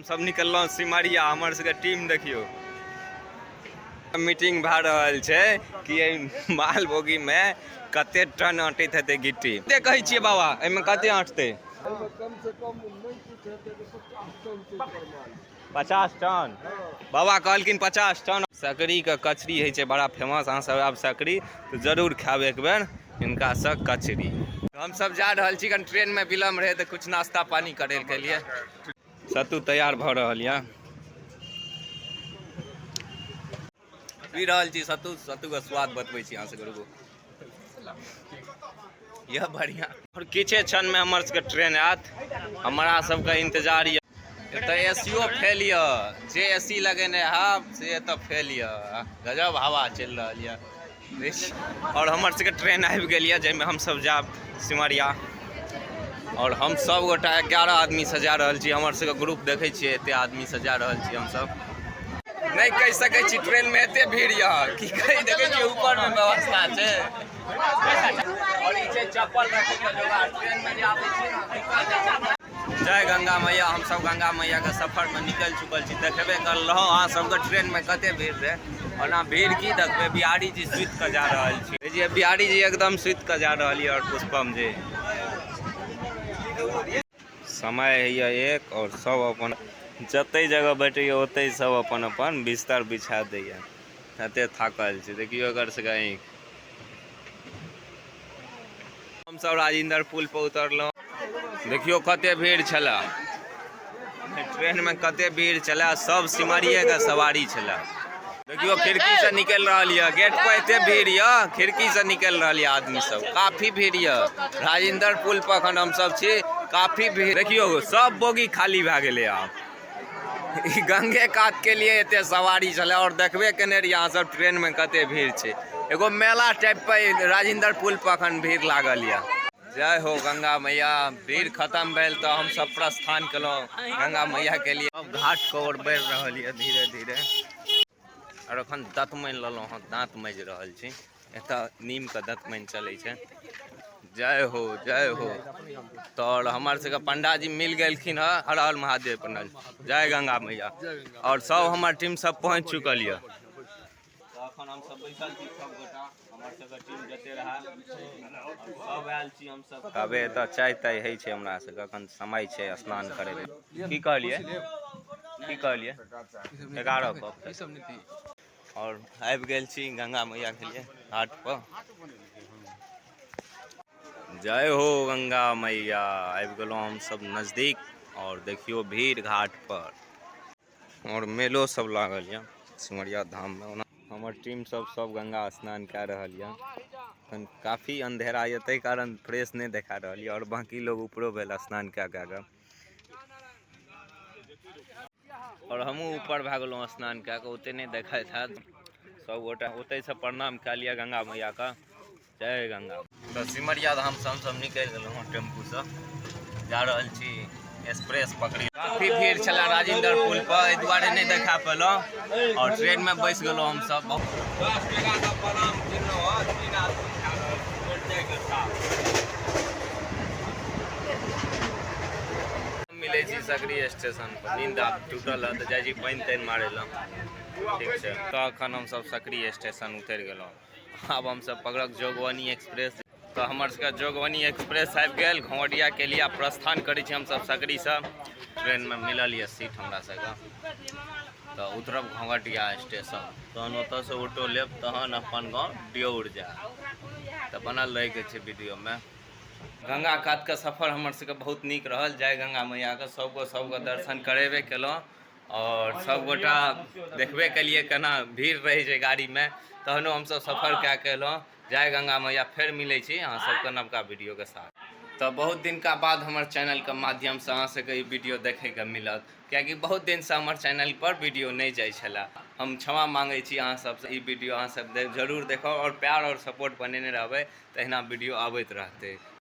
हम सब निकललहुँ सिमरिया। हमर सबके टीम देखियो मीटिंग भए रहल छै कि माल बोगी में कते टन अटैत हेतै गिट्टी। कते कहै छियै बाबा एहिमे कते अटतै? कम से कम नहीं कुछ है तो 50 टन से माल। 50 टन बाबा कहलखिन 50 टन। सकरी के कचरी होइ छै बड़ा फेमस। अहाँ सब आब सकरी तो जरूर खायब एक बेर इनका से कचरी। हम सब जा रहल छी, कन ट्रेन में विलम्ब रहे तो कुछ नाश्ता पानी करे के लिए। सत्तू तैयार भ रहल यऽ, पी रहल छी सत्तू। सत्तू के स्वाद बतबै छी अहाँ सबके, रुकू। यह बढ़िया। और किछे क्षण में हमर सबके ट्रेन आयत, हमरा सबके इंतजार यऽ। एतऽ एसीओ फेल यऽ, जे एसी लगेने है से एतऽ फेल यऽ। गजब हवा चलि रहल यऽ। और हमर सबके ट्रेन आबि गेल यऽ जाहिमे हम सब जायब सिमरिया। और हम सब गोटा 11 आदमी से जा रहल छी। हमर सबके ग्रुप देखै छियै एते आदमी से जा रहल छी हम सब। नहीं कह सकै छी ट्रेन में एते भीड़ यऽ की कहि। देखै छियै ऊपर में व्यवस्था छै और ई छै चप्पल रखै के जगह। ट्रेन में जे आबै छी ना, जय गंगा मैया। हम सब गंगा मैया के सफर में निकल चुकल छी। देखबे कर रहो अहाँ सबके ट्रेन में कते भीड़ रहे। ओना भीड़ की देखबे, बिहारी जी सुति के जा रहल छी। जे बिहारी जी एकदम सुति के जा रहल यऽ। और पुष्पम जी समय है एक, और सब अपन जते जगह बैठे ओते सब अपन अपन बिस्तर बिछा दैया। कते थाकल छै देखियो अगर से गई। हम सब राजेंद्र पुल पर उतरलहुँ। देखियो कते भीड़ छला ट्रेन में, कते भीड़ छला। सब सिमरिये के सवारी छला। देखियो खिड़की से निकल रहल यऽ। गेट पर एते भीड़ यऽ, खिड़की से निकल रहल यऽ आदमी सब। काफी भीड़ यऽ राजेंद्र पुल पर अखन हम सब छी। काफी भीड़ देखियो, सब बोगी खाली भए गेलै आब। ई गंगे कात के लिए एते सवारी छले। और देखबे केने रहिए अहाँ सब ट्रेन में कते भीड़ छै। एगो मेला टाइप पे राजेंद्र पुल पर अखन भीड़ लागल यऽ। जय हो गंगा मैया। भीड़ खत्म भेल तो हम सब प्रस्थान केलहुँ गंगा मैया के लिए। अब घाट की ओर बढ़ि रहल यऽ धीरे धीरे। और अखन दतमनि लेलहुँ हँ, दाँत मांजि रहल छी। एतऽ नीम के दतमनि चलै छै। जय हो जय हो। तो हमर सबके पंडा जी मिल गेलखिन ह। हर हर महादेव पंडा जी, जय गंगा मैया। और सब हमर टीम सब पहुँच चुकल यऽ। अखन हम सब बैसल छी सब गोटा। हमर सबके टीम जते रहा सब आयल छी हम सब। अबे एतऽ चाय ताय होइ छै हमरा सबके। अखन समय छै स्नान करे के। की कहलिए की कहलिए 11 कप। और आबि गेल छी गंगा मैया के लिए घाट पर। जय हो गंगा मैया। आबि गेलहुँ हम सब नजदीक। और देखियो भीड़ घाट पर। और मेलो सब लागल यऽ सिमरिया धाम में। ओना हमर टीम सब गंगा स्नान कए रहल यऽ। काफ़ी अंधेरा ये तै कारण फ्रेश नहीं देखा रहल यऽ। और बाकी लोग ऊपरो भेल स्नान कए कऽ। और हमहूँ ऊपर भए गेलहुँ स्नान कए कऽ। ओते नहीं देखाइत हैत। सब गोटा ओतै से प्रणाम कए लिया गंगा मैया का। जय गंगा। तो सिमरिया धाम से हम सब निकलि गेलहुँ हँ टेम्पू से। जा रहल छी एक्सप्रेस पकड़ी। काफी भीड़ छला राजेंद्र पुल पर, एहि दुआरे नहीं देखा पेलहुँ। और ट्रेन में बैस गेलहुँ हम सब। 10 टका का प्रणाम किनलहुँ हँ। 3 आदमी खा रहल छी मिलै छी सकरी स्टेशन पर। नींद आब टूटल है तो जाइ छी पानि तानि मारे ला। ठीक छै तो अखन हम सब सकरी स्टेशन उतरि गेलहुँ। आब हम सब पकड़ब जोगबनी एक्सप्रेस। तो हमर सबके जोगबनी एक्सप्रेस आबि गेल। घोड़िया के लिए प्रस्थान करै छी हम सब सकरी से। ट्रेन में मिलल यऽ सीट हमरा सबके। तो उतरब घोघटिया स्टेशन। तहन ओतऽ से ऑटो लेब तहन अपन गाँव डियौर जायब। तो बनल रहे के छै वीडियो में। गंगा कात के सफर हमर सबके बहुत नीक रहल। जय गंगा मैया के। सबके दर्शन करेबे केलहुँ। और सब गोटा देखबे केलिए केना भीड़ रहे छै गाड़ी में। तहनो हम सब सफर कए के एलहुँ। जय गंगा मैया। फेर मिलै छी अहाँ सबके नवका वीडियो के साथ। तो बहुत दिन का बाद हमर चैनल के माध्यम से अहाँ सबके ई वीडियो देखे के मिलत। कियाकि बहुत दिन से हमर चैनल पर वीडियो नहीं जाइ छला। हम क्षमा मांगे छी अहाँ सब से। ई वीडियो अहाँ सब जरूर देखब और प्यार और सपोर्ट बनेने रहबै। तहिना वीडियो आबैत रहतै।